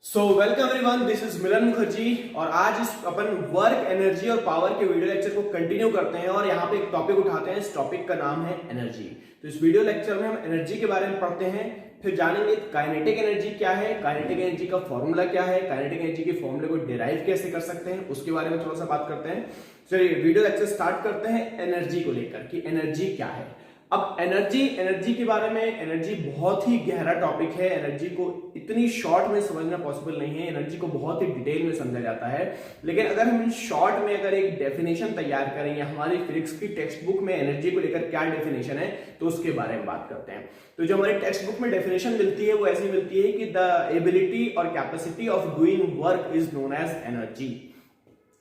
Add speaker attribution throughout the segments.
Speaker 1: So welcome everyone, this is Milan Mukherjee और आज इस अपन वर्क एनर्जी और पावर के वीडियो लेक्चर को कंटिन्यू करते हैं और यहाँ पे एक टॉपिक उठाते हैं। इस टॉपिक का नाम है एनर्जी। तो इस वीडियो लेक्चर में हम एनर्जी के बारे में पढ़ते हैं, फिर जानेंगे काइनेटिक एनर्जी क्या है, काइनेटिक एनर्जी का फॉर्मूला क्या है, काइनेटिक एनर्जी के फॉर्मूले को डिराइव कैसे कर सकते हैं, उसके बारे में थोड़ा सा बात करते हैं। चलिए वीडियो लेक्चर स्टार्ट करते हैं एनर्जी को लेकर कि एनर्जी क्या है। अब एनर्जी के बारे में, एनर्जी बहुत ही गहरा टॉपिक है। एनर्जी को इतनी शॉर्ट में समझना पॉसिबल नहीं है। एनर्जी को बहुत ही डिटेल में समझा जाता है, लेकिन अगर हम शॉर्ट में अगर एक डेफिनेशन तैयार करेंगे, हमारी फिजिक्स की टेक्स्ट बुक में एनर्जी को लेकर क्या डेफिनेशन है तो उसके बारे में बात करते हैं। तो जो हमारी टेक्स्ट बुक में डेफिनेशन मिलती है वो ऐसी मिलती है कि द एबिलिटी और capacity of doing work is known as energy.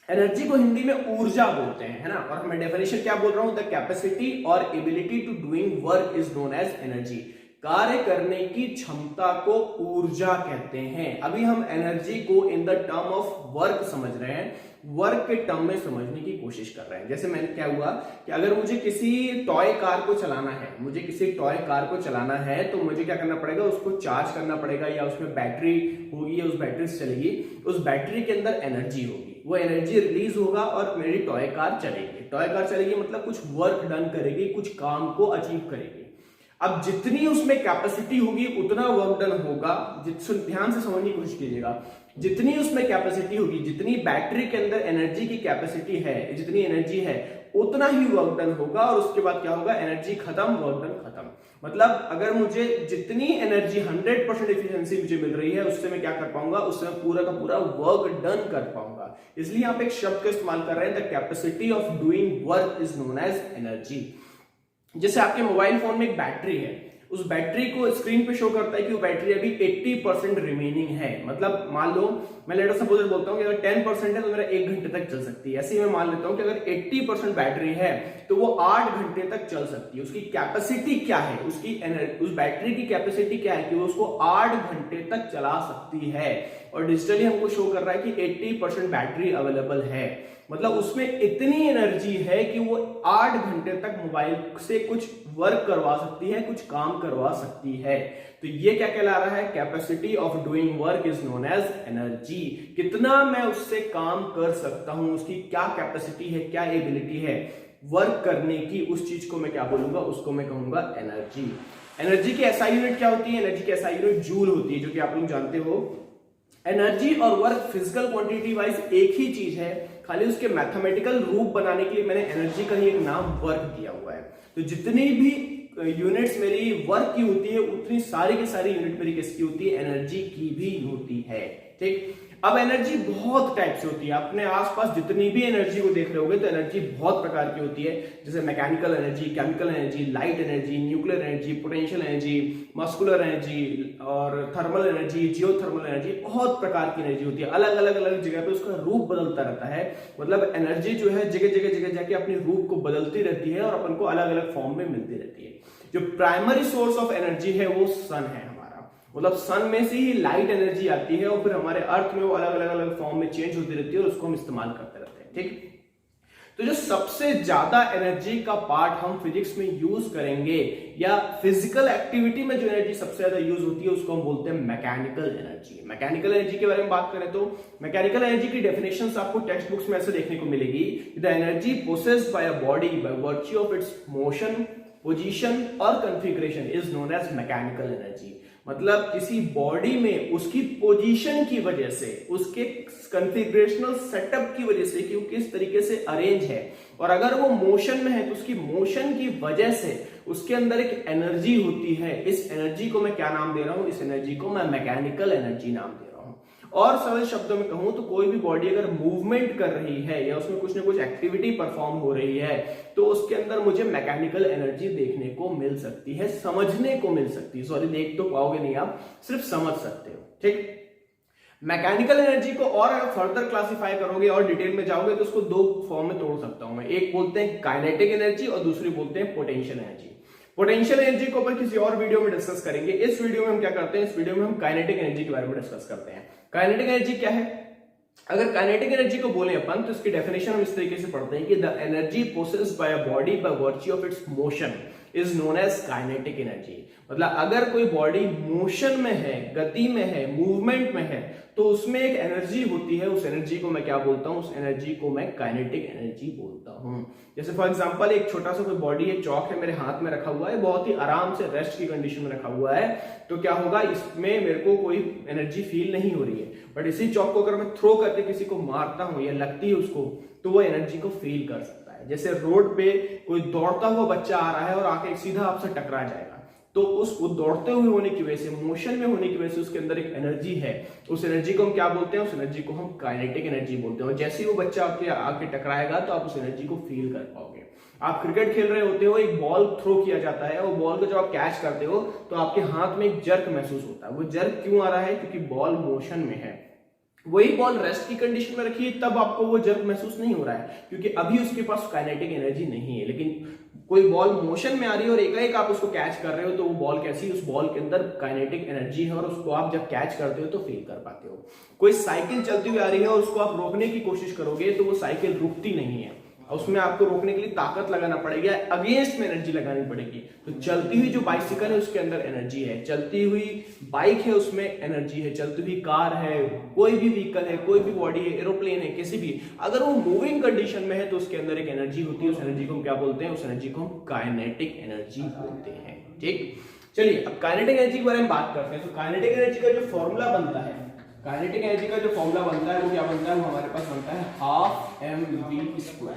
Speaker 1: Energy को हिंदी में ऊर्जा बोलते हैं, है ना। और मैं डेफिनेशन क्या बोल रहा हूं, द कैपेसिटी और ability to doing work is known as energy. कार्य करने की क्षमता को ऊर्जा कहते हैं। अभी हम एनर्जी को in the term of work समझ रहे हैं, वर्क के टर्म में समझने की कोशिश कर रहे हैं। जैसे मैंने क्या हुआ कि अगर मुझे किसी टॉय कार को चलाना है, तो मुझे क्या करना पड़ेगा, उसको चार्ज करना पड़ेगा या उसमें बैटरी होगी या उस बैटरी से चलेगी। उस बैटरी के अंदर एनर्जी होगी, वो एनर्जी रिलीज होगा और मेरी टॉय कार चलेगी मतलब कुछ वर्क डन करेगी, कुछ काम को अचीव करेगी। अब जितनी उसमें कैपेसिटी होगी उतना वर्क डन होगा। ध्यान से समझने की कोशिश कीजिएगा, जितनी उसमें कैपेसिटी होगी, जितनी बैटरी के अंदर एनर्जी की कैपेसिटी है, जितनी एनर्जी है उतना ही वर्क डन होगा। और उसके बाद क्या होगा, एनर्जी खत्म, वर्क डन खत्म। मतलब अगर मुझे जितनी एनर्जी 100% एफिशिएंसी मुझे मिल रही है, उससे मैं क्या कर पाऊंगा, उससे मैं पूरा का पूरा वर्क डन कर पाऊंगा। इसलिए आप एक शब्द का इस्तेमाल कर रहे हैं, the capacity of doing work is known as energy. जैसे आपके मोबाइल फोन में एक बैटरी है, उस बैटरी को स्क्रीन पे शो करता है कि वो बैटरी अभी 80% रिमेनिंग है। मतलब मान लो मैं लेटर सपोज बोलता हूँ कि अगर 10% है तो मेरा 1 घंटे तक चल सकती है। ऐसे ही मैं मान लेता हूँ कि अगर 80% बैटरी है तो वो 8 घंटे तक चल सकती है। उसकी कैपेसिटी क्या है, उस बैटरी की कैपेसिटी क्या है कि वो उसको 8 घंटे तक चला सकती है। और डिजिटली हमको शो कर रहा है कि 80% बैटरी अवेलेबल है। मतलब उसमें इतनी एनर्जी है कि वो 8 घंटे तक मोबाइल से कुछ वर्क करवा सकती है, कुछ काम करवा सकती है। तो ये क्या कहला रहा है, capacity of doing work is known as energy. कितना मैं उससे काम कर सकता हूं, उसकी क्या कैपेसिटी है, क्या एबिलिटी है वर्क करने की, उस चीज को मैं क्या बोलूंगा, उसको मैं कहूंगा एनर्जी। एनर्जी की एसआई यूनिट क्या होती है, एनर्जी की एसआई यूनिट जूल होती है, जो कि आप लोग जानते हो। एनर्जी और वर्क फिजिकल क्वांटिटी वाइज एक ही चीज है, खाली उसके मैथमेटिकल रूप बनाने के लिए मैंने एनर्जी का ही एक नाम वर्क दिया हुआ है। तो जितनी भी यूनिट्स मेरी वर्क की होती है उतनी सारी की सारी यूनिट मेरी किसकी होती है, एनर्जी की भी होती है। ठीक। अब एनर्जी बहुत टाइप से होती है। अपने आसपास जितनी भी एनर्जी को देख रहे होगे तो एनर्जी बहुत प्रकार की होती है। जैसे mechanical energy, chemical energy, light energy, nuclear energy, potential energy, muscular energy और थर्मल एनर्जी, जियोथर्मल एनर्जी। बहुत प्रकार की एनर्जी होती है। अलग अलग जगह पे उसका रूप बदलता रहता है। मतलब एनर्जी जो है जगह जाके अपने रूप को बदलती रहती है और अपन को अलग अलग फॉर्म में मिलती रहती है। जो प्राइमरी सोर्स ऑफ एनर्जी है वो सन है हमारा। मतलब सन में से ही लाइट एनर्जी आती है और फिर हमारे अर्थ में वो अलग अलग फॉर्म में चेंज होती रहती है और उसको हम इस्तेमाल करते रहते हैं। ठीक। तो जो सबसे ज्यादा एनर्जी का पार्ट हम फिजिक्स में यूज करेंगे या फिजिकल एक्टिविटी में जो एनर्जी सबसे ज्यादा यूज होती है उसको हम बोलते हैं मैकेनिकल एनर्जी। मैकेनिकल एनर्जी के बारे में बात करें तो मैकेनिकल एनर्जी की डेफिनेशंस आपको टेक्स्ट बुक्स में ऐसे देखने को मिलेगी, the energy possessed by a body by virtue of its motion, position और configuration is known as mechanical energy. मतलब किसी बॉडी में उसकी पोजीशन की वजह से, उसके कॉन्फ़िगरेशनल सेटअप की वजह से कि वो किस तरीके से अरेंज है, और अगर वो मोशन में है तो उसकी मोशन की वजह से उसके अंदर एक एनर्जी होती है। इस एनर्जी को मैं क्या नाम दे रहा हूं, इस एनर्जी को मैं मैकेनिकल एनर्जी नाम दे रहा हूं। और सरल शब्दों में कहूं तो कोई भी बॉडी अगर मूवमेंट कर रही है या उसमें कुछ ना कुछ एक्टिविटी परफॉर्म हो रही है तो उसके अंदर मुझे मैकेनिकल एनर्जी देखने को मिल सकती है, समझने को मिल सकती है। सॉरी, देख तो पाओगे नहीं, आप सिर्फ समझ सकते हो। ठीक। मैकेनिकल एनर्जी को और अगर फर्दर क्लासिफाई करोगे और डिटेल में जाओगे तो उसको 2 फॉर्म में तोड़ सकता हूं मैं। एक बोलते हैं काइनेटिक एनर्जी और दूसरी बोलते हैं पोटेंशियल एनर्जी। पोटेंशियल एनर्जी को अपन किसी और वीडियो में डिस्कस करेंगे। इस वीडियो में हम क्या करते हैं, इस वीडियो में हम काइनेटिक एनर्जी के बारे में डिस्कस करते हैं। काइनेटिक एनर्जी क्या है? अगर काइनेटिक एनर्जी को बोले अपन तो इसकी डेफिनेशन हम इस तरीके से पढ़ते हैं कि the energy possessed by a body by virtue of its motion is known as kinetic energy. मतलब अगर कोई बॉडी मोशन में है, गति में है, मूवमेंट में है, तो उसमें एक एनर्जी होती है, उस एनर्जी को मैं क्या बोलता हूं, उस एनर्जी को मैं काइनेटिक एनर्जी बोलता हूं। जैसे फॉर एग्जांपल एक छोटा सा कोई बॉडी है, चौक है, मेरे हाथ में रखा हुआ है, बहुत ही आराम से रेस्ट की कंडीशन में रखा हुआ है, तो क्या होगा, इसमें मेरे को कोई एनर्जी फील नहीं हो रही है। बट इसी चौक को अगर मैं थ्रो करके किसी को मारता हूं या लगती है उसको, तो वो एनर्जी को फील कर सकता है। जैसे रोड पे कोई दौड़ता हुआ बच्चा आ रहा है और आके सीधा आपसे टकरा जाएगा, तो वो दौड़ते हुए होने की वजह से, मोशन में होने की वजह से उसके अंदर एक एनर्जी है, उस एनर्जी को हम क्या बोलते हैं, उस एनर्जी को हम काइनेटिक एनर्जी बोलते हैं। और जैसे ही वो बच्चा आपके आके टकराएगा तो आप उस एनर्जी को फील कर पाओगे। आप क्रिकेट खेल रहे होते हो, एक बॉल थ्रो किया जाता है, वो बॉल को जब आप कैच करते हो तो आपके हाथ में एक जर्क महसूस होता है। वो जर्क क्यों आ रहा है, क्योंकि बॉल मोशन में है। वही बॉल रेस्ट की कंडीशन में रखी है, तब आपको वो जर्क महसूस नहीं हो रहा है, क्योंकि अभी उसके पास काइनेटिक एनर्जी नहीं है। लेकिन कोई बॉल मोशन में आ रही है और एकाएक आप उसको कैच कर रहे हो, तो वो बॉल कैसी, उस बॉल के अंदर काइनेटिक एनर्जी है और उसको आप जब कैच करते हो तो फील कर पाते हो। कोई साइकिल चलती हुई आ रही है और उसको आप रोकने की कोशिश करोगे तो वो साइकिल रुकती नहीं है, उसमें आपको रोकने के लिए ताकत लगाना पड़ेगा, अगेंस्ट में एनर्जी लगानी पड़ेगी। तो चलती हुई जो बाइसिकल है उसके अंदर एनर्जी है, चलती हुई बाइक है उसमें एनर्जी है, चलती हुई कार है, कोई भी व्हीकल है, कोई भी बॉडी है, एरोप्लेन है, किसी भी, अगर वो मूविंग कंडीशन में है तो उसके अंदर एक एनर्जी होती है। उस एनर्जी को हम क्या बोलते हैं, उस एनर्जी को हम काइनेटिक एनर्जी बोलते हैं। ठीक, चलिए अब काइनेटिक एनर्जी के बारे में बात करते हैं। तो काइनेटिक एनर्जी का जो फॉर्मूला बनता है, काइनेटिक एनर्जी का जो फॉर्मूला बनता है वो क्या बनता है, वो हमारे पास बनता है हाफ mv²।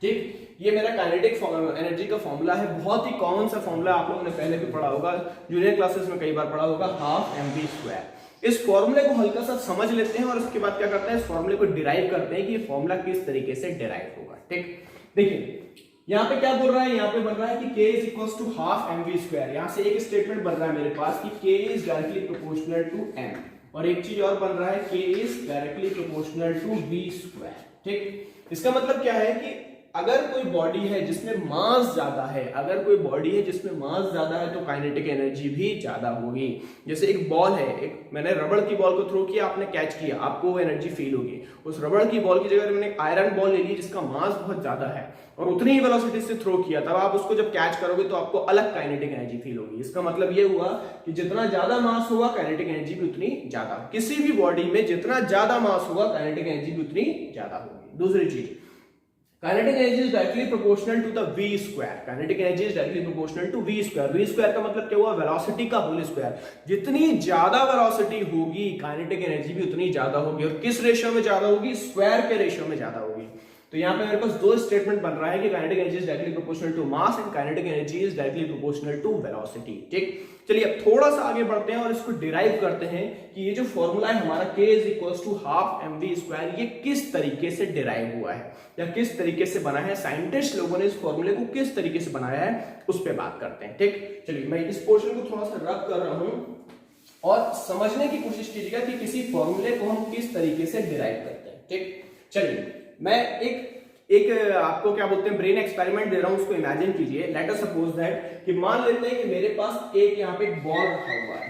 Speaker 1: ठीक, ये मेरा काइनेटिक एनर्जी का फॉर्मूला है। बहुत ही कॉमन सा फॉर्मूला, आप लोगों ने पहले भी पढ़ा होगा, जूनियर क्लासेस में कई बार पढ़ा होगा, हाफ mv²। इस फॉर्मूले को हल्का सा समझ लेते हैं और उसके बाद क्या करते हैं, इस फॉर्मूले को डिराइव करते हैं कि ये फॉर्मूला किस तरीके से डिराइव होगा। ठीक, देखिए यहाँ पे क्या बोल रहा है, यहाँ पे बन रहा है कि k is equal to half mv²। यहाँ से एक स्टेटमेंट बन रहा है मेरे पास कि k is directly proportional to m, और एक चीज और बन रहा है k is directly proportional to v²। ठीक, इसका मतलब क्या है कि अगर कोई बॉडी है जिसमें मास ज्यादा है, अगर कोई बॉडी है जिसमें मास ज्यादा है, तो काइनेटिक एनर्जी भी ज्यादा होगी। जैसे एक बॉल है, एक मैंने रबड़ की बॉल को थ्रो किया, आपने कैच किया, आपको वो एनर्जी फील होगी। उस रबड़ की बॉल की जगह मैंने आयरन बॉल ले ली जिसका मास बहुत ज्यादा है और उतनी ही वेलोसिटी से थ्रो किया, तब आप उसको जब कैच करोगे तो आपको अलग काइनेटिक एनर्जी फील होगी। इसका मतलब ये हुआ कि जितना ज्यादा मास होगा काइनेटिक एनर्जी भी उतनी ज्यादा, किसी भी बॉडी में जितना ज्यादा मास होगा काइनेटिक एनर्जी भी उतनी ज्यादा होगी। दूसरी चीज, kinetic energy is directly proportional to the v²। Kinetic energy is directly proportional to v²। v² का मतलब क्या हुआ, वेलोसिटी का होल स्क्वायर। जितनी ज्यादा वेलोसिटी होगी काइनेटिक एनर्जी भी उतनी ज्यादा होगी। और किस रेशियो में ज्यादा होगी, स्क्वायर के रेशियो में ज्यादा होगी। तो यहाँ पे मेरे पास दो स्टेटमेंट बन रहा है कि kinetic energy is directly proportional to mass and kinetic energy is directly proportional to velocity. ठीक, चलिए अब थोड़ा सा आगे बढ़ते हैं और इसको डिराइव करते हैं कि ये जो फॉर्मूला है हमारा k is equal to half mv², ये किस तरीके से डिराइव हुआ है या किस तरीके से बना है, साइंटिस्ट लोगों ने इस फॉर्मूले को किस तरीके से बनाया है, उस पर बात करते हैं। ठीक, चलिए मैं इस पोर्शन को थोड़ा सा रब कर रहा हूं और समझने की कोशिश कीजिएगा कि किसी फॉर्मूले को हम किस तरीके से डिराइव करते हैं। ठीक, चलिए मैं एक आपको क्या बोलते हैं, ब्रेन एक्सपेरिमेंट दे रहा हूं, उसको इमेजिन कीजिए। लेट अस सपोज दैट कि मान लेते हैं कि मेरे पास एक यहाँ पे एक बॉल रखा हुआ है।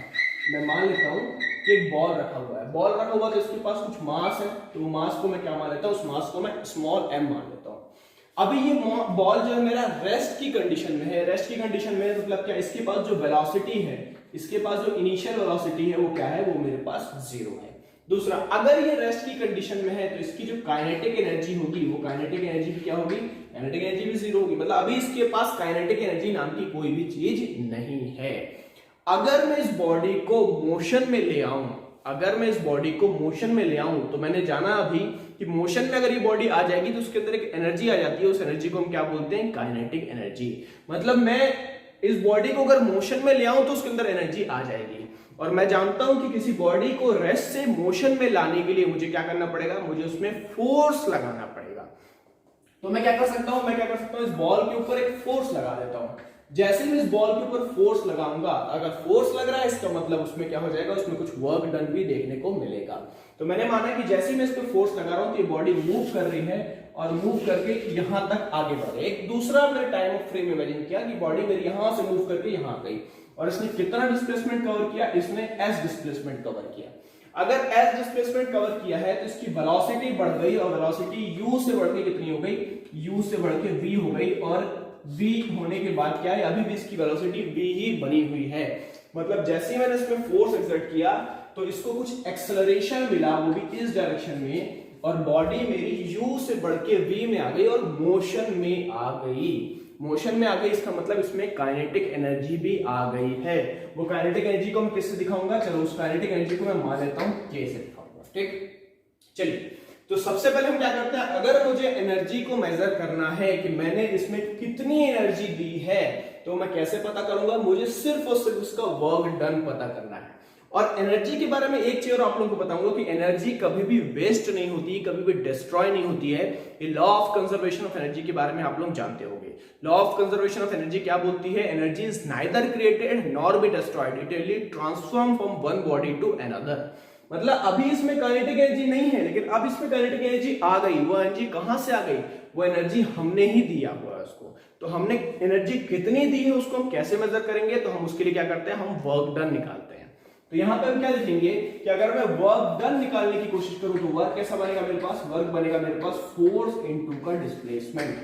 Speaker 1: मैं मान लेता हूं कि एक बॉल रखा हुआ है, बॉल रखा हुआ तो इसके पास कुछ मास है, तो वो मास को मैं क्या मान लेता हूं, उस मास को मैं स्मॉल m मान लेता हूं। अभी ये बॉल जो है मेरा रेस्ट की कंडीशन में है। रेस्ट की कंडीशन में मतलब क्या, इसके पास जो वेलोसिटी है, इसके पास जो इनिशियल वेलोसिटी है वो क्या है, वो मेरे पास 0 है। दूसरा, अगर ये रेस्ट की कंडीशन में है तो इसकी जो काइनेटिक एनर्जी होगी, वो काइनेटिक एनर्जी भी क्या होगी, काइनेटिक एनर्जी भी 0 होगी। मतलब अभी इसके पास काइनेटिक एनर्जी नाम की कोई भी चीज नहीं है। अगर मैं इस बॉडी को मोशन में ले आऊं, अगर मैं इस बॉडी को मोशन में ले आऊं, तो मैंने जाना अभी कि मोशन में अगर ये बॉडी आ जाएगी तो उसके अंदर एक एनर्जी आ जाती है, उस एनर्जी को हम क्या बोलते हैं, काइनेटिक एनर्जी। मतलब मैं इस बॉडी को अगर मोशन में ले आऊं तो उसके अंदर एनर्जी आ जाएगी। और मैं जानता हूं कि किसी बॉडी को रेस्ट से मोशन में लाने के लिए मुझे क्या करना पड़ेगा, मुझे उसमें फोर्स लगाना पड़ेगा। तो मैं क्या कर सकता हूं, मैं क्या कर सकता हूं, इस बॉल के ऊपर एक फोर्स लगा देता हूं। जैसे मैं इस बॉल के ऊपर फोर्स लगाऊंगा, अगर फोर्स लग रहा है इसका मतलब उसमें क्या हो जाएगा, उसमें कुछ वर्क डन भी देखने को मिलेगा। तो मैंने माना कि जैसे मैं इस पे फोर्स लगा रहा हूं तो ये बॉडी मूव कर रही है और मूव करके यहां तक आगे बढ़ रही है। एक दूसरा मैंने टाइम ऑफ फ्रेम इमेजिन किया कि बॉडी मेरी यहां से मूव करके यहां गई और इसने कितना डिस्प्लेसमेंट कवर किया, इसने s डिस्प्लेसमेंट कवर किया। अगर s डिस्प्लेसमेंट कवर किया है तो इसकी वेलोसिटी बढ़ गई और वेलोसिटी u से बढ़ के कितनी हो गई, u से बढ़ के v हो गई और v होने के बाद क्या है, अभी भी इसकी वेलोसिटी v ही बनी हुई है। मतलब जैसे ही मैंने इसमें फोर्स एक्सर्ट किया तो इसको कुछ एक्सेलरेशन मिला, वो भी इस डायरेक्शन में, और बॉडी मेरी u से बढ़ के v में आ गई और मोशन में आ गई। मोशन में आ गई इसका मतलब इसमें काइनेटिक एनर्जी भी आ गई है। वो काइनेटिक एनर्जी को मैं किससे दिखाऊंगा, चलो उस काइनेटिक एनर्जी को मैं मान लेता हूं k से दिखाऊंगा। ठीक, चलिए तो सबसे पहले हम क्या करते हैं, अगर मुझे एनर्जी को मेजर करना है कि मैंने इसमें कितनी एनर्जी दी है, तो मैं कैसे पता करूंगा, मुझे सिर्फ और सिर्फ उसका वर्क डन पता करना है। और एनर्जी के बारे में एक चीज और आप लोगों को बताऊंगा कि एनर्जी कभी भी वेस्ट नहीं होती, कभी भी डिस्ट्रॉय नहीं होती है। ये law of conservation of energy के बारे में आप लोग जानते होंगे। Law of conservation of energy क्या बोलती है, energy is neither created nor be destroyed, it will transform from one body to another. मतलब अभी इसमें काइनेटिक एनर्जी नहीं है, लेकिन अब इसमें काइनेटिक एनर्जी आ गई। वो एनर्जी कहां से आ गई, वो एनर्जी हमने ही दिया हुआ है उसको। तो हमने एनर्जी कितनी दी है उसको हम कैसे मेजर करेंगे, तो हम उसके लिए क्या करते हैं, हम वर्क डन निकालते हैं। तो यहां पे हम क्या लिखेंगे कि अगर मैं वर्क डन निकालने की कोशिश करूं तो वर्क कैसा बनेगा मेरे पास, वर्क बनेगा मेरे पास फोर्स इनटू का डिस्प्लेसमेंट।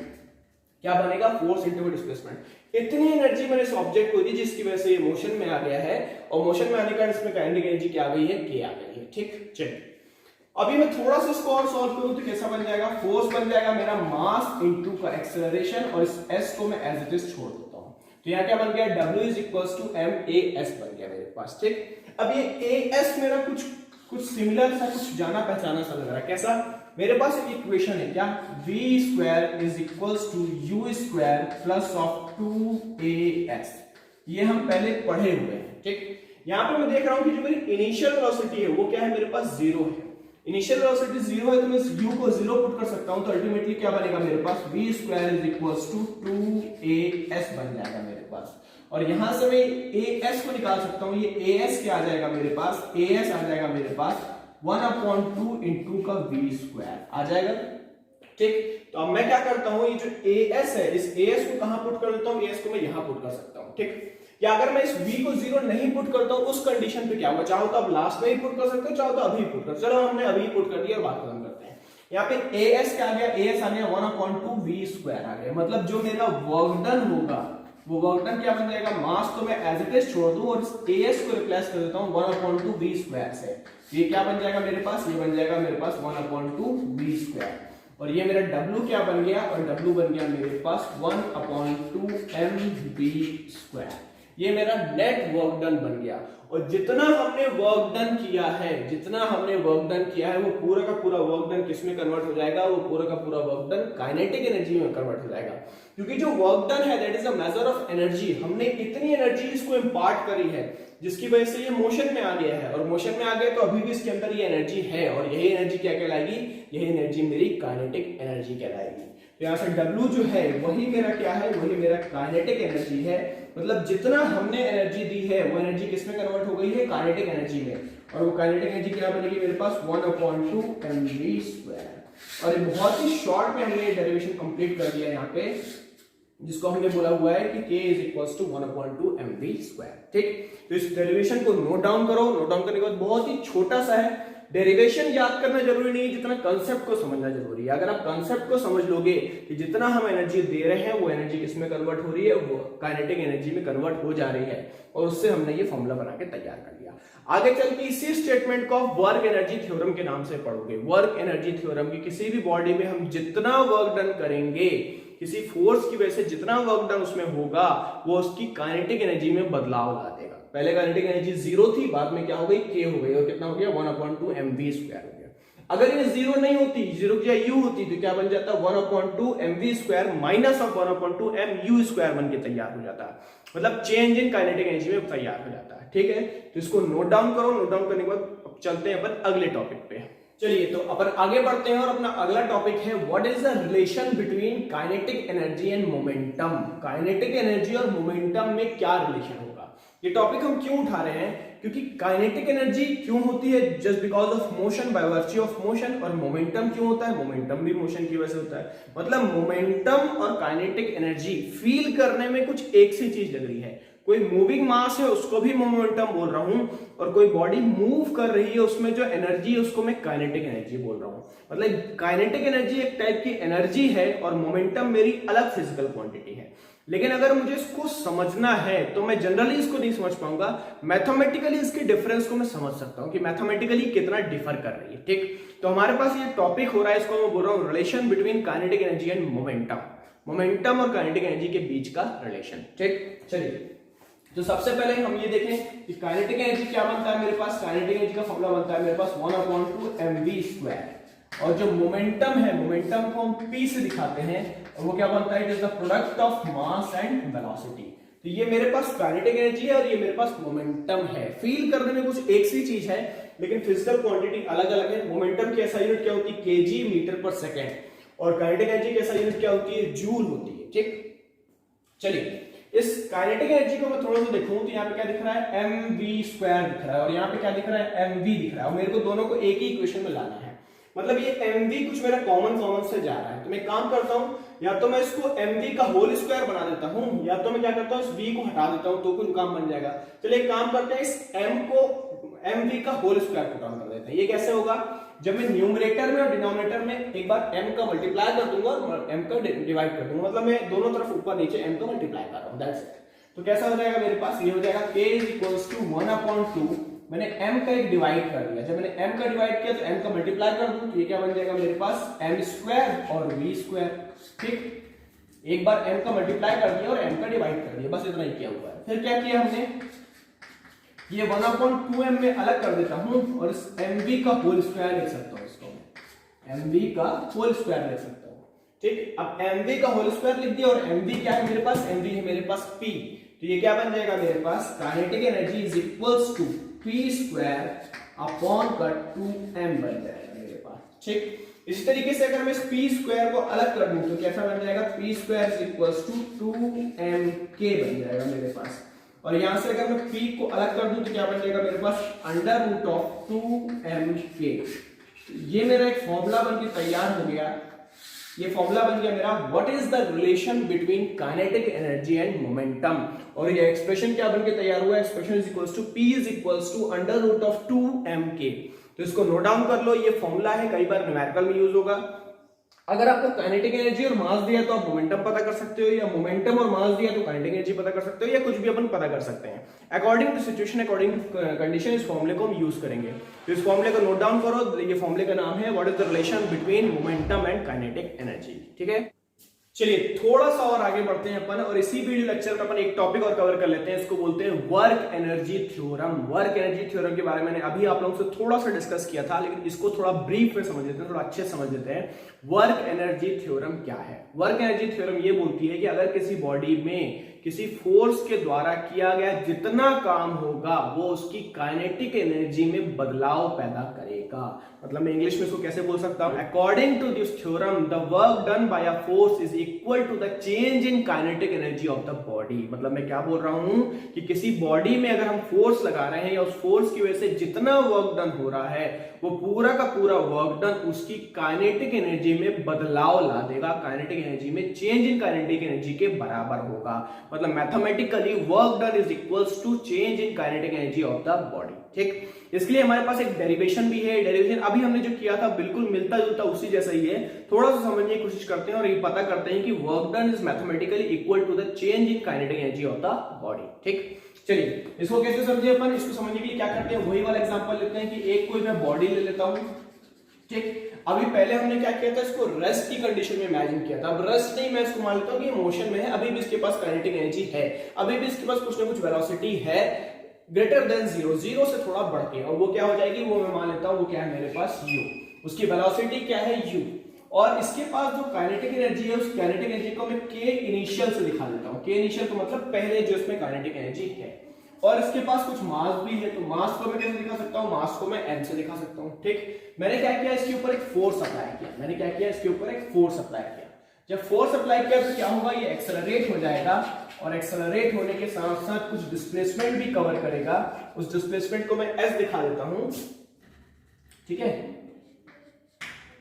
Speaker 1: क्या बनेगा, फोर्स इनटू का डिस्प्लेसमेंट। इतनी एनर्जी मैंने इस ऑब्जेक्ट को दी जिसकी वजह से ये मोशन में आ गया है, और मोशन में आने का इसमें काइनेटिक एनर्जी क्या आ गई है, k आ गई है। ठीक, चलिए अभी मैं थोड़ा सा इसको और सॉल्व करूं तो कैसा बन जाएगा, फोर्स बन जाएगा मेरा मास इनटू का एक्सेलरेशन, और इस s को मैं एज इट इज छोड़ देता हूं। तो यहाँ क्या बन गया, w is equals to m_a_s बन गया मेरे पास। ठीक, अब ये as मेरा कुछ सिमिलर सा, कुछ जाना पहचाना सा लग रहा है। कैसा, मेरे पास एक इक्वेशन है क्या, v square is equals to u square plus of 2as। ये हम पहले पढ़े हुए हैं। ठीक, यहाँ पे मैं देख रहा हूं कि जो मेरी इनिशियल वेलोसिटी है वो क्या है, मेरे पास 0 है। इनिशियल वेलोसिटी 0 है तो मैं इस u को 0 पुट कर सकता हूं, तो अल्टीमेटली क्या बनेगा मेरे पास, v square is equals to 2as बन जाएगा मेरे पास। और यहां से मैं as को निकाल सकता हूं, ये as क्या आ जाएगा मेरे पास, as आ जाएगा मेरे पास 1/2 इंटू का v स्क्वायर आ जाएगा। ठीक, तो अब मैं क्या करता हूं, ये जो as है, इस as को कहां पुट कर देता हूं, as को मैं यहां पुट कर सकता हूं। ठीक, या अगर मैं इस v को 0 नहीं पुट करता हूं उस कंडीशन पे क्या होगा, चाहो तो अब लास्ट में ही पुट कर सकते हो, चाहो तो अभी पुट कर, चलो हमने अभी पुट कर दिया और बात खत्म करते हैं। यहाँ पे as क्या आ गया, as आ गया 1/2 v स्क्वायर आ गया। मतलब जो मेरा वर्क डन होगा वो वर्क डन क्या बन जाएगा, मास तो मैं एज इट इज छोड़ दूं और इस as को रिप्लेस कर देता हूं 1/2 v स्क्वायर से। ये क्या बन जाएगा मेरे पास, ये बन जाएगा मेरे पास 1/2 v स्क्वायर। और ये मेरा w क्या बन गया, और w बन गया मेरे पास 1/2 mv स्क्वायर। ये मेरा नेट वर्क डन बन गया। और जितना हमने वर्क डन किया है, वो पूरा का पूरा वर्क डन किसमें कन्वर्ट हो जाएगा, वो पूरा का पूरा वर्क डन काइनेटिक एनर्जी में कन्वर्ट हो जाएगा। क्योंकि जो वर्क डन है that is a measure of energy. हमने इतनी एनर्जी इसको इंपार्ट करी है जिसकी वजह से ये मोशन में आ गया है, और मोशन में आ गया तो अभी भी इसके अंदर ये एनर्जी है, और यही एनर्जी क्या कहलाएगी, यही एनर्जी मेरी काइनेटिक एनर्जी कहलाएगी। तो यहाँ से W जो है वही मेरा क्या है, वही मेरा काइनेटिक एनर्जी है। मतलब जितना हमने एनर्जी दी है वो एनर्जी किसमें कन्वर्ट हो गई है, काइनेटिक एनर्जी में। और वो काइनेटिक एनर्जी क्या बनेगी मेरे पास 1/2 mv स्क्वायर। और बहुत ही शॉर्ट में हमने डेरिवेशन कंप्लीट कर दिया यहाँ पे, जिसको हमने बोला हुआ है कि k is equals to 1/2 mv square. ठीक, तो इस डेरिवेशन को नोट डाउन करो। नोट डाउन करने के बाद बहुत ही छोटा सा है, डेरिवेशन याद करना जरूरी नहीं, जितना कंसेप्ट को समझना जरूरी है। अगर आप कंसेप्ट को समझ लोगे कि जितना हम एनर्जी दे रहे हैं वो एनर्जी किसमें कन्वर्ट हो रही है, वो काइनेटिक एनर्जी में कन्वर्ट हो जा रही है, और उससे हमने ये फॉर्मूला बना के तैयार कर लिया। आगे चल के इसी स्टेटमेंट को आप वर्क एनर्जी थ्योरम के नाम से पढ़ोगे। वर्क एनर्जी थ्योरम की किसी भी बॉडी में हम जितना वर्क डन करेंगे, किसी फोर्स की वजह से जितना वर्क डन उसमें होगा, वो उसकी काइनेटिक एनर्जी में बदलाव ला देगा। पहले काइनेटिक एनर्जी 0 थी, बाद में क्या हो गई, k हो गई, और कितना हो गया 1/2 mv स्क्वायर हो गया। अगर ये 0 नहीं होती, 0 की जगह u होती, तो क्या बन जाता 1/2 mv square minus of 1/2 mu square बन के तैयार हो जाता है। मतलब चेंज इन काइनेटिक एनर्जी में तैयार हो जाता है। ठीक है, तो इसको नोट डाउन करो। नोट डाउन करने के बाद चलते हैं अपन अगले टॉपिक पे। चलिए तो अपन आगे बढ़ते हैं, और अपना अगला टॉपिक है what is the relation between kinetic energy and momentum. Kinetic energy और मोमेंटम में क्या रिलेशन होगा। ये टॉपिक हम क्यों उठा रहे हैं, क्योंकि काइनेटिक एनर्जी क्यों होती है, just because of motion, bye virtue of motion. और मोमेंटम क्यों होता है, मोमेंटम भी मोशन की वजह से होता है। मतलब मोमेंटम और काइनेटिक एनर्जी फील करने में कुछ एक सी चीज लग रही है। कोई मूविंग मास है उसको भी मोमेंटम बोल रहा हूं, और कोई बॉडी मूव कर रही है उसमें जो एनर्जी है उसको मैं काइनेटिक एनर्जी बोल रहा हूं। मतलब काइनेटिक एनर्जी एक टाइप की एनर्जी है, और मोमेंटम मेरी अलग फिजिकल क्वांटिटी है। लेकिन अगर मुझे इसको समझना है तो मैं जनरली इसको नहीं समझ पाऊंगा, मैथमेटिकली इसके डिफरेंस को मैं समझ सकता हूं कि मैथमेटिकली कितना डिफर कर रही है। ठीक, तो हमारे पास ये टॉपिक हो रहा है, इसको मैं बोल रहा हूं relation between kinetic energy and momentum, momentum और काइनेटिक एनर्जी के बीच का रिलेशन। ठीक, चलिए तो सबसे पहले हम ये देखें कि काइनेटिक एनर्जी क्या बनता है मेरे पास। काइनेटिक एनर्जी का फॉर्मूला बनता है मेरे पास 1/2 mv², और जो मोमेंटम है, मोमेंटम को हम p से दिखाते हैं, और वो क्या बनता है, it is the product of mass and velocity. तो ये मेरे पास काइनेटिक एनर्जी है और ये मेरे पास मोमेंटम है। फील करने में कुछ एक सी चीज है, लेकिन फिजिकल क्वांटिटी अलग अलग है। मोमेंटम की ऐसा यूनिट क्या होती है, केजी मीटर पर सेकेंड, और काइनेटिक एनर्जी की ऐसा यूनिट क्या होती है, जूल होती है। ठीक, चलिए इस काइनेटिक एनर्जी को मैं थोड़ा सा देखूं तो यहाँ पे क्या दिख रहा है, mv² दिख रहा है, और यहाँ पे क्या दिख रहा है, mv दिख रहा है, और मेरे को दोनों को एक ही इक्वेशन में लाना है। मतलब ये mv कुछ मेरा कॉमन से जा रहा है, तो मैं काम करता हूं, या तो मैं इसको mv का होल स्क्वायर बना देता हूं, या तो मैं क्या करता हूं, इस v को हटा देता हूं, तो कुछ काम बन जाएगा। चलिए एक काम करते हैं, इस m को mv का होल स्क्वायर को काम कर देते हैं। ये कैसे होगा, जब मैं न्यूमरेटर में और डिनोमिनेटर में एक बार m का मल्टीप्लाई कर दूंगा और m का डिवाइड कर दूंगा, मतलब मैं दोनों तरफ ऊपर नीचे m का मल्टीप्लाई कर रहा हूं, दैट्स इट। तो कैसा हो जाएगा मेरे पास, ये हो जाएगा k = 1/2, मैंने m का एक डिवाइड कर दिया। जब मैंने m का डिवाइड किया तो m का मल्टीप्लाई कर दूं, तो ये क्या बन जाएगा मेरे पास, m² और v²। ठीक, एक बार m का मल्टीप्लाई कर दिया और m का डिवाइड कर दिया, बस इतना ही किया हुआ है। फिर क्या किया हमने, ये 1/2m में अलग कर देता हूं, और इस mv का होल स्क्वायर लिख सकता हूं, इसको मैं mv का होल स्क्वायर लिख सकता हूं। ठीक, अब mv का होल स्क्वायर लिख दिया, और mv क्या है मेरे पास, mv है मेरे पास p, तो ये क्या बन जाएगा मेरे पास, kinetic energy is equals to p² upon 2m बन जाएगा मेरे पास। ठीक, इसी तरीके से अगर मैं इस p² को अलग कर दूं तो कैसा बन जाएगा, p² = 2mk बन जाएगा मेरे पास। और यहां से अगर मैं p को अलग कर दूं तो क्या बन जाएगा मेरे पास, √2mk। ये मेरा एक फॉर्मूला बनके तैयार हो गया। ये फॉर्मूला बन गया मेरा, what is the relation between kinetic energy and momentum. और ये एक्सप्रेशन क्या बनके तैयार हुआ है, expression is equals to p = √2mk। तो इसको नोट डाउन कर लो, ये फॉर्मूला है, कई बार न्यूमेरिकल में यूज होगा। अगर आपको काइनेटिक एनर्जी और मास दिया तो आप मोमेंटम पता कर सकते हो, या मोमेंटम और मास दिया तो काइनेटिक एनर्जी पता कर सकते हो, या कुछ भी अपन पता कर सकते हैं। According to situation, according to condition, इस फॉर्मूले को हम यूज करेंगे। तो इस फॉर्मूले को नोट डाउन करो, ये फॉर्मूले का नाम है what is the relation between momentum and kinetic energy. ठीक है, चलिए थोड़ा सा और आगे बढ़ते हैं अपन, और इसी वीडियो लेक्चर में अपन एक टॉपिक और कवर कर लेते हैं, इसको बोलते हैं work energy theorem. Work energy theorem के बारे में मैंने अभी आप लोगों से थोड़ा सा डिस्कस किया था, लेकिन इसको थोड़ा ब्रीफ में समझ लेते हैं, थोड़ा अच्छे से समझ लेते हैं। वर्क एनर्जी थ्योरम क्या है। वर्क एनर्जी थ्योरम ये बोलती है कि अगर किसी बॉडी में किसी फोर्स के द्वारा किया गया जितना काम होगा वो उसकी काइनेटिक एनर्जी में बदलाव पैदा करेगा। मतलब मैं इंग्लिश में इसको कैसे बोल सकता हूं, according to this theorem the work done by a force is equal to the change in kinetic energy of the body. मतलब मैं क्या बोल रहा हूं कि किसी बॉडी में अगर हम फोर्स लगा रहे हैं, या उस फोर्स की वजह से जितना वर्क डन हो रहा है वो पूरा का पूरा वर्क डन उसकी काइनेटिक एनर्जी में बदलाव ला देगा, काइनेटिक एनर्जी में चेंज इन काइनेटिक एनर्जी के बराबर होगा। मतलब mathematically work done is equals to change in kinetic energy of the body. ठीक, इसके लिए हमारे पास एक डेरिवेशन भी है। डेरिवेशन अभी हमने जो किया था बिल्कुल मिलता जुलता उसी जैसा ही है, थोड़ा सा समझने की कोशिश करते हैं और ये पता करते हैं कि work done is mathematically equal to the change in kinetic energy of the body. ठीक, चलिए इसको कैसे समझे अपन, इसको समझने के लिए क्या करते हैं, वही वाला एग्जांपल लेते हैं कि एक कोई मैं बॉडी ले लेता हूं। ठीक, अभी पहले हमने क्या किया था, इसको रेस्ट की कंडीशन में इमेजिन किया था। अब रेस्ट नहीं, मैं इसको मान लेता हूं कि मोशन में है, अभी भी इसके पास काइनेटिक एनर्जी है, अभी भी इसके पास कुछ ना कुछ वेलोसिटी है ग्रेटर देन 0, 0 से थोड़ा बढ़ के, और वो क्या हो जाएगी, वो मैं मान लेता हूं वो क्या है मेरे पास u, उसकी वेलोसिटी क्या है u, और इसके पास जो काइनेटिक एनर्जी है उस काइनेटिक एनर्जी को मैं k इनिशियल से दिखा देता हूं। k इनिशियल का मतलब पहले जो इसमें काइनेटिक एनर्जी है, और इसके पास कुछ मास भी है, तो मास को मैं कैसे दिखा सकता हूं, मास को मैं m से दिखा सकता हूं। ठीक, मैंने क्या किया, इसके ऊपर एक फोर्स अप्लाई किया, मैंने क्या किया, इसके ऊपर एक फोर्स अप्लाई किया। जब फोर्स अप्लाई किया तो क्या होगा, ये एक्सेलरेट हो जाएगा, और एक्सेलरेट होने के साथ साथ कुछ डिस्प्लेसमेंट भी कवर करेगा। उस डिस्प्लेसमेंट को मैं s दिखा देता हूं। ठीक है,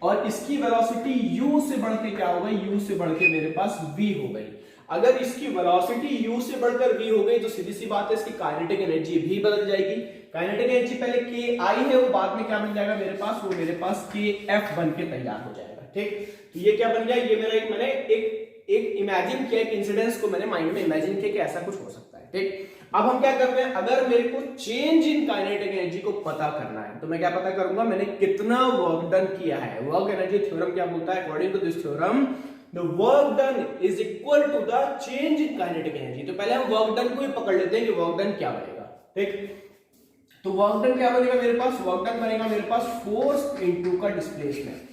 Speaker 1: और इसकी वेलोसिटी u से बढ़ के क्या हो गई, u से बढ़ के मेरे पास v हो गई। अगर इसकी वेलोसिटी u से बढ़कर v हो गई तो सीधी सी बात है इसकी काइनेटिक एनर्जी भी बदल जाएगी। काइनेटिक एनर्जी पहले k i है, वो बाद में क्या बन जाएगा मेरे पास, वो मेरे पास k f बन के तैयार हो जाएगा। ठीक, तो ये क्या बन गया, ये मेरा एक मैंने एक इमेजिन किया, एक इंसिडेंस को मैंने माइंड में इमेजिन किया कि ऐसा कुछ हो सकता है, ठीक। अब हम क्या करते हैं, अगर मेरे को चेंज इन काइनेटिक एनर्जी को पता करना है तो मैं क्या पता करूंगा, मैंने कितना वर्क डन किया है। वर्क एनर्जी थ्योरम क्या बोलता है, according to this theorem the work done is equal to the change in kinetic energy. तो पहले हम वर्क डन को ही पकड़ लेते हैं कि वर्क डन क्या बनेगा, ठीक। तो वर्क डन क्या बनेगा मेरे पास, वर्क डन बनेगा मेरे पास फोर्स इनटू का डिस्प्लेसमेंट।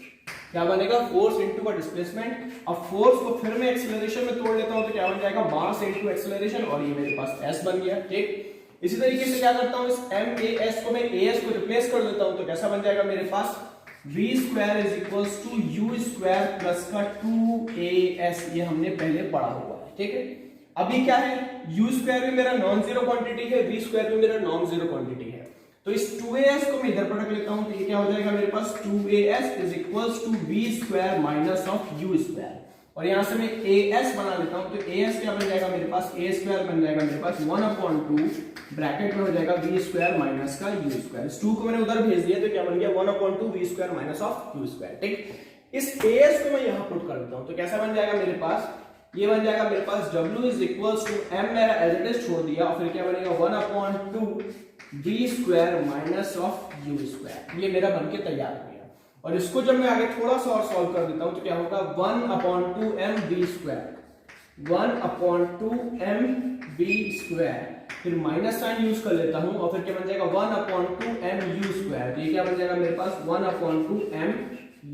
Speaker 1: क्या बनेगा, फोर्स इनटू का डिस्प्लेसमेंट। अब फोर्स को फिर मैं एक्सेलरेशन में तोड़ लेता हूं तो क्या बन जाएगा, मास इनटू एक्सेलरेशन, और ये मेरे पास s बन गया, ठीक। इसी तरीके से क्या करता हूं, इसmas को मैं as को रिप्लेस कर देता हूं तो कैसा बन जाएगा मेरे पास, v square is equals to u square plus का 2as। ये हमने पहले पढ़ा हुआ है, ठीक है। अभी क्या है, u स्क्वायर भी मेरा नॉन जीरो क्वांटिटी है, v स्क्वायर भी मेरा नॉन जीरो क्वांटिटी है। तो इस 2as को मैं इधर पर रख लेता हूं तो ये क्या हो जाएगा मेरे पास, 2as is equals to v square minus of u square, और यहां से मैं as बना लेता हूं तो as क्या बन जाएगा मेरे पास, a स्क्वायर बन जाएगा मेरे पास 1/2 ब्रैकेट में हो जाएगा v स्क्वायर माइनस का u स्क्वायर। इस 2 को मैंने उधर भेज दिया तो क्या बन गया 1/2 v square minus of u square, ठीक। इस as को मैं यहां पुट कर देता हूं तो कैसा बन जाएगा मेरे पास, ये बन जाएगा मेरे पास w is equals to m, मेरा एज इट इज छोड़ दिया, और फिर क्या बनेगा 1/2 v square minus of u square. ये मेरा बनके तैयार हो गया, और इसको जब मैं आगे थोड़ा सा और सॉल्व कर देता हूं तो क्या होगा 1/2 m v square, 1/2 m v square, फिर माइनस साइन यूज कर लेता हूं और फिर क्या बन जाएगा 1/2 m u स्क्वायर। तो ये क्या बन जाएगा मेरे पास 1/2 m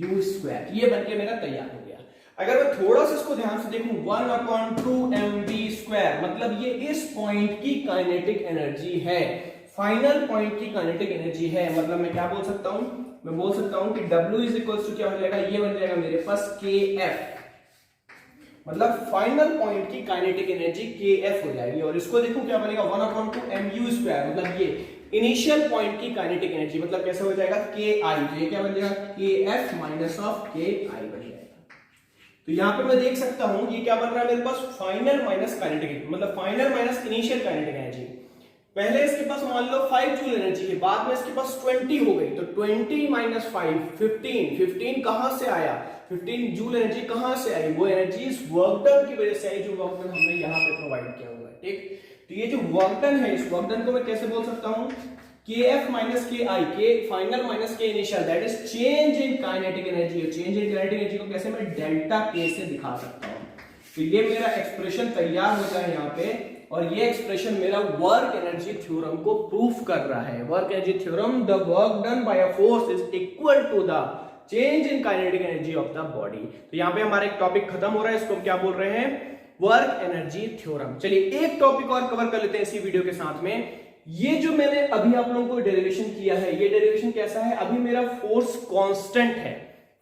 Speaker 1: u स्क्वायर। ये बनके मेरा तैयार हो गया। अगर मैं थोड़ा सा इसको ध्यान से देखूं 1/2 m v स्क्वायर मतलब ये इस पॉइंट की काइनेटिक एनर्जी है, फाइनल पॉइंट की काइनेटिक एनर्जी है। मतलब मैं क्या बोल सकता हूं, मैं बोल सकता हूं कि W इज इक्वल टू क्या हो जाएगा, ये बन जाएगा मेरे पास KF, मतलब फाइनल पॉइंट की काइनेटिक एनर्जी KF हो जाएगी। और इसको देखो क्या बनेगा 1/2 mu स्क्वायर, मतलब ये इनिशियल पॉइंट की काइनेटिक एनर्जी, मतलब कैसे हो जाएगा KI, तो ये क्या बन जाएगा KF माइनस ऑफ KI बन जाएगा। तो यहाँ पे मैं देख सकता हूं ये क्या बन रहा है मेरे पास, फाइनल माइनस काइनेटिक, मतलब final minus initial kinetic energy. पहले इसके पास मान लो 5 जूल एनर्जी है, बाद में इसके पास 20 हो गई, तो 20 माइनस 5 15 कहां से आया, 15 जूल एनर्जी कहां से आई, वो एनर्जी इस वर्क डन की वजह से आई, जो वर्क डन हमने यहां पे प्रोवाइड किया हुआ है, ठीक। तो ये जो वर्क डन है, इस वर्क डन को मैं कैसे बोल सकता हूं, KF minus KI, K final minus K initial, that is change in kinetic energy. Change in kinetic energy को कैसे मैं डेल्टा K से दिखा सकता हूं। तो ये मेरा एक्सप्रेशन तैयार होता है यहाँ पे, और ये एक्सप्रेशन मेरा वर्क एनर्जी थ्योरम को प्रूफ कर रहा है। Work energy theorem, the work done by a force is equal to the change in kinetic energy of the body. तो यहाँ पे हमारा एक टॉपिक खत्म हो रहा है, इसको हम क्या बोल रहे हैं, वर्क एनर्जी थ्योरम। चलिए एक टॉपिक और कवर कर लेते हैं इसी वीडियो के साथ में। ये जो मैंने अभी आप लोगों को डेरिवेशन किया है, ये डेरिवेशन कैसा है, अभी मेरा फोर्स कांस्टेंट है,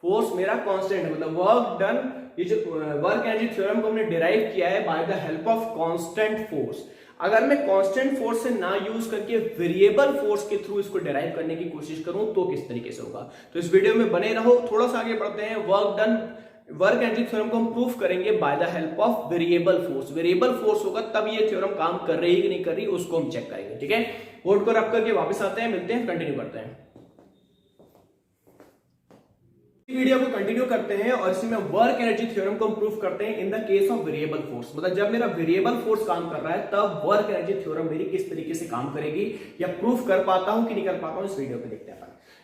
Speaker 1: फोर्स मेरा कांस्टेंट है, मतलब वर्क डन, ये जो वर्क एनर्जी थ्योरम को हमने डिराइव किया है by the help of constant force. अगर मैं कांस्टेंट फोर्स से ना यूज करके वेरिएबल फोर्स के थ्रू इसको डिराइव करने की कोशिश करूं तो किस तरीके से होगा, तो इस वीडियो में बने रहो। थोड़ा सा आगे बढ़ते हैं, वर्क एनर्जी थ्योरम को हम प्रूफ करेंगे by the help of variable force. Variable force होगा तब ये थ्योरम काम कर रही है कि नहीं कर रही, उसको हम चेक करेंगे, ठीक है। बोर्ड को रख करके वापस आते हैं, मिलते हैं, कंटिन्यू करते हैं। वीडियो को कंटिन्यू करते हैं और इसमें वर्क एनर्जी थ्योरम को हम प्रूफ करते हैं in the case of variable force. मतलब जब मेरा वेरिएबल फोर्स काम कर रहा है तब वर्क एनर्जी थ्योरम मेरी किस तरीके से काम करेगी या प्रूफ कर पाता हूं कि नहीं कर पाता हूं, इस वीडियो पे देखते हैं।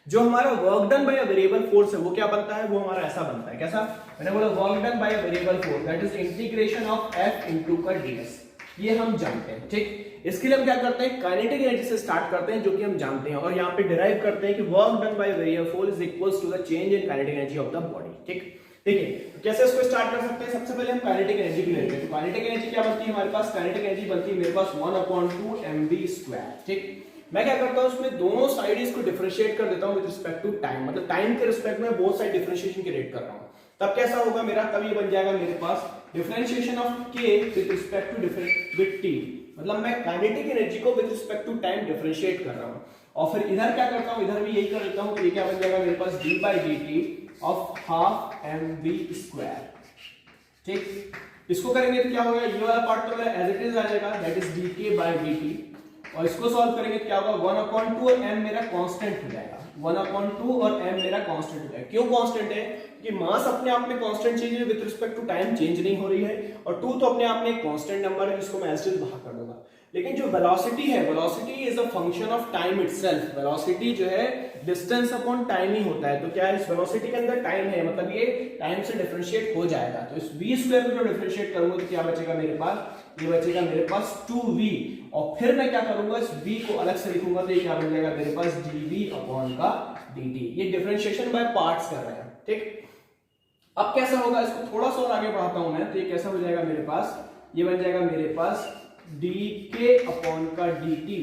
Speaker 1: जो हमारा work done by a variable force है वो क्या बनता है, वो हमारा ऐसा बनता है, कैसा, मैंने बोला work done by a variable force that is integration of F into का ds। ये हम जानते हैं, ठीक। इसके लिए हम क्या करते हैं, काइनेटिक एनर्जी से स्टार्ट करते हैं, जो कि हम जानते हैं, और यहाँ पे डिराइव करते हैं कि work done by variable force is equals to the change in kinetic energy of the body, ठीक। देखिए तो कैसे इसको स्टार्ट कर सकते हैं, सबसे पहले हम काइनेटिक एनर्जी की लेते हैं। तो काइनेटिक एनर्जी क्या बनती है हमारे पास, काइनेटिक एनर्जी बनती है मेरे पास 1/2 mv स्क्वायर, ठीक। मैं क्या करता हूं, उसमें दोनों साइड इसको डिफरेंशिएट कर देता हूं विद रिस्पेक्ट टू टाइम, मतलब टाइम के रिस्पेक्ट में बोथ साइड डिफरेंशिएशन की रेट कर रहा हूं। तब कैसा होगा मेरा, तब ये बन जाएगा मेरे पास differentiation of k with respect to with t, मतलब मैं काइनेटिक एनर्जी को with respect to time differentiate कर रहा हूं। और फिर इधर क्या करता हूं, इधर भी यही कर लेता हूं, तो ये क्या बन जाएगा मेरे पास d/dt of half mv square, ठीक। इसको करेंगे तो क्या होगा, ये वाला पार्ट तो मेरा एज इट इज आ जाएगा, दैट इज dk/dt, और इसको सॉल्व करेंगे तो क्या होगा 1/2 m मेरा कांस्टेंट हो जाएगा, 1/2 और m मेरा कांस्टेंट है। क्यों कांस्टेंट है? कि मास अपने आप में कांस्टेंट चीज है, with respect to time change नहीं हो रही है, और 2 तो अपने आप में एक कांस्टेंट नंबर है जिसको मैं एज इट इज बाहर कर दूंगा। लेकिन जो वेलोसिटी है, velocity is a function of time itself. Velocity जो है डिस्टेंस अपॉन टाइम ही होता है। तो क्या है, इस वेलोसिटी के अंदर टाइम है, मतलब ये टाइम से डिफरेंशिएट हो जाएगा। तो इस v² को जो डिफरेंशिएट करूंगा तो क्या बचेगा मेरे पास? ये बचेगा मेरे पास 2v, और फिर मैं क्या करूंगा, इस v को अलग से लिखूंगा तो ये क्या बन जाएगा मेरे पास? dv अपॉन का dt। ये डिफरेंशिएशन बाय पार्ट्स कर रहे हैं, ठीक। अब कैसा होगा, इसको थोड़ा सा और आगे बढ़ाता हूं मैं, तो ये कैसा हो जाएगा मेरे पास? ये बन जाएगा मेरे पास dk अपॉन का dt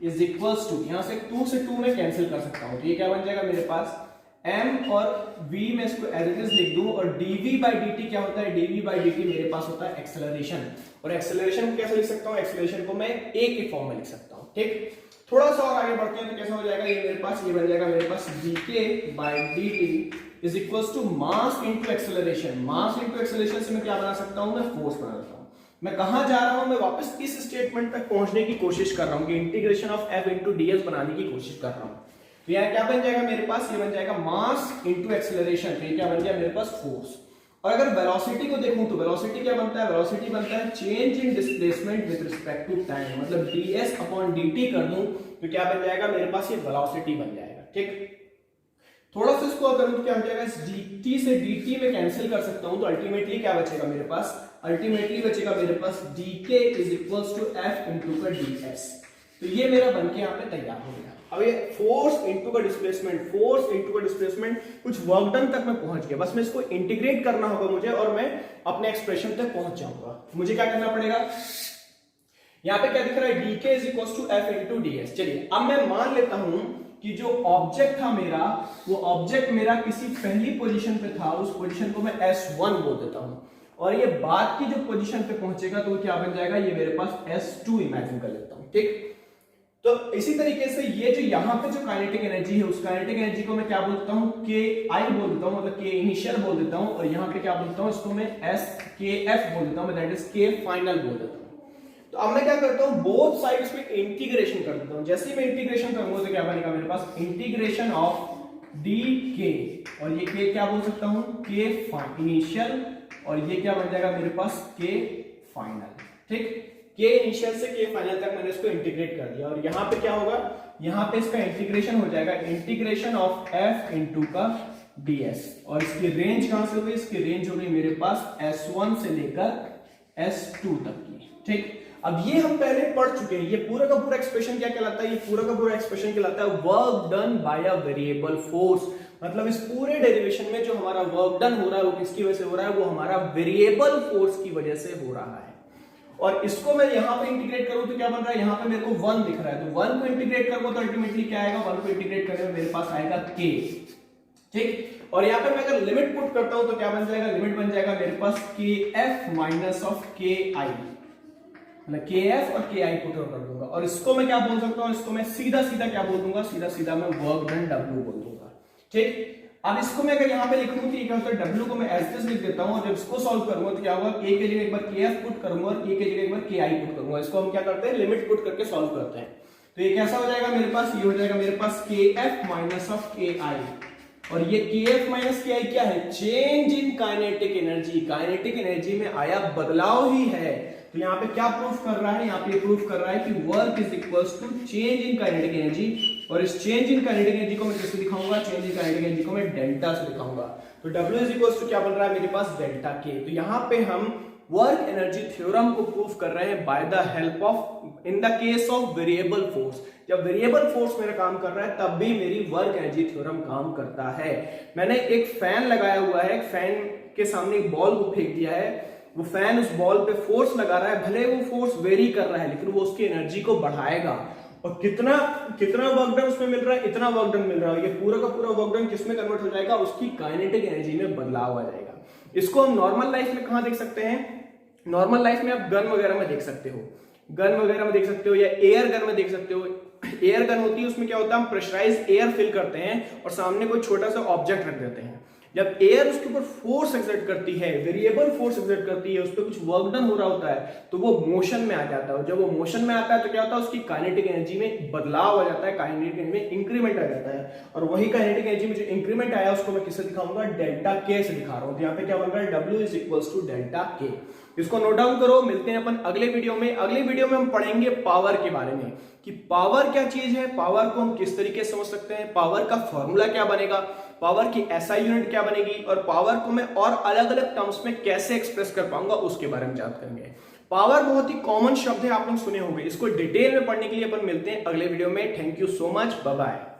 Speaker 1: इज इक्वल्स टू, यहां से 2 से 2 में कैंसिल कर सकता हूं, तो ये क्या बन जाएगा मेरे पास? m और v में इसको एज इट इज लिख दूं, और dv बाई dt क्या होता है? dv बाई dt मेरे पास होता है एक्सेलरेशन। और एक्सेलरेशन को कैसे लिख सकता हूं? एक्सेलरेशन को मैं a के फॉर्म में लिख सकता हूं, ठीक। थोड़ा सा और आगे बढ़ते हैं तो कैसा हो जाएगा ये मेरे पास? ये बन जाएगा मेरे पास dk by dt is equals to mass into acceleration. Mass into acceleration से मैं क्या बना सकता हूं? मैं फोर्स बना सकता हूं। मैं कहां जा रहा हूं? मैं वापस इस स्टेटमेंट तक पहुंचने की कोशिश कर रहा हूं कि integration of f into ds बनाने की कोशिश कर रहा हूं। तो यहां क्या बन जाएगा मेरे पास? ये बन जाएगा मास इनटू एक्सेलरेशन, तो ये क्या बन गया मेरे पास? फोर्स। और अगर वेलोसिटी को देखूं तो वेलोसिटी क्या बनता है? वेलोसिटी बनता है change in displacement with respect to time, मतलब ds अपॉन dt कर दूं तो क्या बन जाएगा मेरे पास? ये वेलोसिटी बन जाएगा, ठीक। थोड़ा सा इसको करूं तो क्या हो जाएगा? इस dt से dt में कैंसिल कर सकता हूं, तो अल्टीमेटली क्या बचेगा मेरे पास? अल्टीमेटली बचेगा मेरे पास dk is equals to f into का ds। तो ये मेरा बनके यहां पे तैयार हो गया। अब ये फोर्स इनटू का डिस्प्लेसमेंट, फोर्स इनटू का डिस्प्लेसमेंट, कुछ वर्क डन तक मैं पहुंच गया। बस मैं इसको इंटीग्रेट करना होगा मुझे, और मैं अपने एक्सप्रेशन तक पहुंच जाऊंगा। मुझे क्या करना पड़ेगा? यहां पे क्या दिख रहा है? dk is equals to f into ds। चलिए अब मैं मान लेता हूं कि जो ऑब्जेक्ट था मेरा, वो ऑब्जेक्ट मेरा किसी पहली पोजीशन पे था, उस पोजीशन को मैं S1 बोल देता हूं, और ये बाद की जो पोजीशन पे पहुंचेगा तो क्या बन जाएगा? ये मेरे पास S2 इमेजिन कर लेता हूं, ठीक। तो इसी तरीके से ये जो यहाँ पे जो काइनेटिक एनर्जी है, उस काइनेटिक एनर्जी को मैं क्या बोलता हूँ? KI बोल देता हूँ, मतलब K इनिशियल बोल देता हूँ, और यहाँ पे क्या बोलता हूँ? इसको मैं SKF बोल देता हूँ, दैट इज K फाइनल बोल देता हूँ। तो अब मैं क्या करता हूँ? बोथ साइड्स पे इंटीग्रेशन कर देता हूँ। जैसे ही मैं इंटीग्रेशन करूंगा तो क्या बनेगा मेरे पास? इंटीग्रेशन ऑफ dk, और ये k क्या बोल सकता हूँ? K इनिशियल, और ये क्या बन जाएगा मेरे पास? K फाइनल, ठीक। K इनिशियल से K फाइनल तक मैंने इसको इंटीग्रेट कर दिया, और यहाँ पे क्या होगा? यहाँ पे इसका इंटीग्रेशन हो जाएगा, इंटीग्रेशन ऑफ f इनटू का ds, और इसकी रेंज कहां से हो गई? इसकी रेंज हो गई मेरे पास S1 से लेकर S2 तक की, ठीक। अब ये हम पहले पढ़ चुके हैं। ये पूरा का पूरा एक्सप्रेशन क्या कहलाता है? ये पूरा का पूरा एक्सप्रेशन कहलाता है work done by a variable force. मतलब इस पूरे डेरिवेशन में जो हमारा वर्क डन हो रहा है वो किसकी वजह से हो रहा है? वो हमारा वेरिएबल फोर्स की वजह से हो रहा है। और इसको मैं यहां पे इंटीग्रेट करूं तो क्या बन रहा है? यहां पे मेरे को 1 दिख रहा है, तो 1 को इंटीग्रेट करूंगा तो अल्टीमेटली क्या आएगा? 1 को इंटीग्रेट करने में मेरे पास आएगा k, ठीक। और यहाँ पे मैं अगर लिमिट पुट करता हूं तो क्या बन जाएगा? लिमिट बन जाएगा मेरे पास kf माइनस ऑफ ki, मतलब kf और ki पुट कर दूंगा, और इसको मैं क्या बोल सकता हूं? इसको मैं सीधा सीधा क्या बोल दूंगा? सीधा सीधा मैं वर्क डन w बोल दूंगा, ठीक। अब इसको मैं अगर यहाँ पे लिखूं तो क्या होता है? w को मैं एज इट इज लिख देता हूं, और जब इसको सॉल्व करूंगा तो क्या होगा? k के जगह एक बार kf पुट करूंगा और k के जगह एक बार ki पुट करूंगा। इसको हम क्या करते हैं? लिमिट पुट करके सॉल्व करते हैं। तो ये कैसा हो जाएगा मेरे पास? ये हो जाएगा मेरे पास kf माइनस ऑफ ki, और ये kf माइनस ki क्या है? Change in kinetic energy. Kinetic energy में आया बदलाव ही है। तो यहाँ पे क्या प्रूफ कर रहा है? यहाँ पे प्रूफ कर रहा है कि work is equals to change in kinetic energy, और इस चेंज इन काइनेटिक एनर्जी को मैं कैसे दिखाऊंगा? चेंज इन काइनेटिक एनर्जी को मैं डेल्टा से दिखाऊंगा। तो W इज इक्वल्स टू क्या बन रहा है मेरे पास? Delta K। तो यहाँ पे हम वर्क एनर्जी थ्योरम को प्रूफ कर रहे हैं by the help of, in the case of variable force. जब वेरिएबल फोर्स मेरा काम कर रहा है तब भी मेरी वर्क एनर्जी थ्योरम काम करता है। मैंने एक फैन लगाया हुआ है, फैन के सामने एक बॉल को फेंक दिया है, वो फैन उस बॉल पे फोर्स लगा रहा है, भले वो फोर्स वेरी कर रहा है लेकिन वो उसकी एनर्जी को बढ़ाएगा। और कितना कितना वर्क डन उसमें मिल रहा है? इतना वर्क डन मिल रहा है। ये पूरा का पूरा वर्क डन किसमें कन्वर्ट हो जाएगा? उसकी काइनेटिक एनर्जी में बदलाव आ जाएगा। इसको हम नॉर्मल लाइफ में कहां देख सकते हैं? नॉर्मल लाइफ में आप गन वगैरह में देख सकते हो, गन वगैरह में देख सकते हो, या एयर गन में देख सकते हो। एयर गन होती है, उसमें क्या होता है? हम प्रेशराइज एयर फिल करते हैं और सामने कोई छोटा सा ऑब्जेक्ट रख देते हैं। जब एयर उसके ऊपर फोर्स एक्सर्ट करती है, वेरिएबल फोर्स एक्सर्ट करती है, उस पर कुछ वर्क डन हो रहा होता है, तो वो मोशन में आ जाता है। और जब वो मोशन में आता है तो क्या होता है, उसकी काइनेटिक एनर्जी में बदलाव आ जाता है, काइनेटिक एनर्जी में इंक्रीमेंट आ जाता है। और वही काइनेटिक एनर्जी में जो इंक्रीमेंट आया उसको मैं किससे दिखाऊंगा, डेल्टा के से दिखा रहा हूं। तो यहाँ पे क्या बन रहा है, W is equals to delta के। इसको नोट डाउन करो। मिलते हैं अपन अगले वीडियो में। अगले वीडियो में हम पढ़ेंगे पावर के बारे में कि पावर क्या चीज है, पावर को हम किस तरीके से समझ सकते हैं, पावर का फॉर्मूला क्या बनेगा, पावर की एसआई यूनिट क्या बनेगी, और पावर को मैं और अलग अलग टर्म्स में कैसे एक्सप्रेस कर पाऊंगा उसके बारे में बात करेंगे। पावर बहुत ही कॉमन शब्द है, आप लोग सुने होंगे। इसको डिटेल में पढ़ने के लिए अपन मिलते हैं अगले वीडियो में। Thank you so much, bye bye.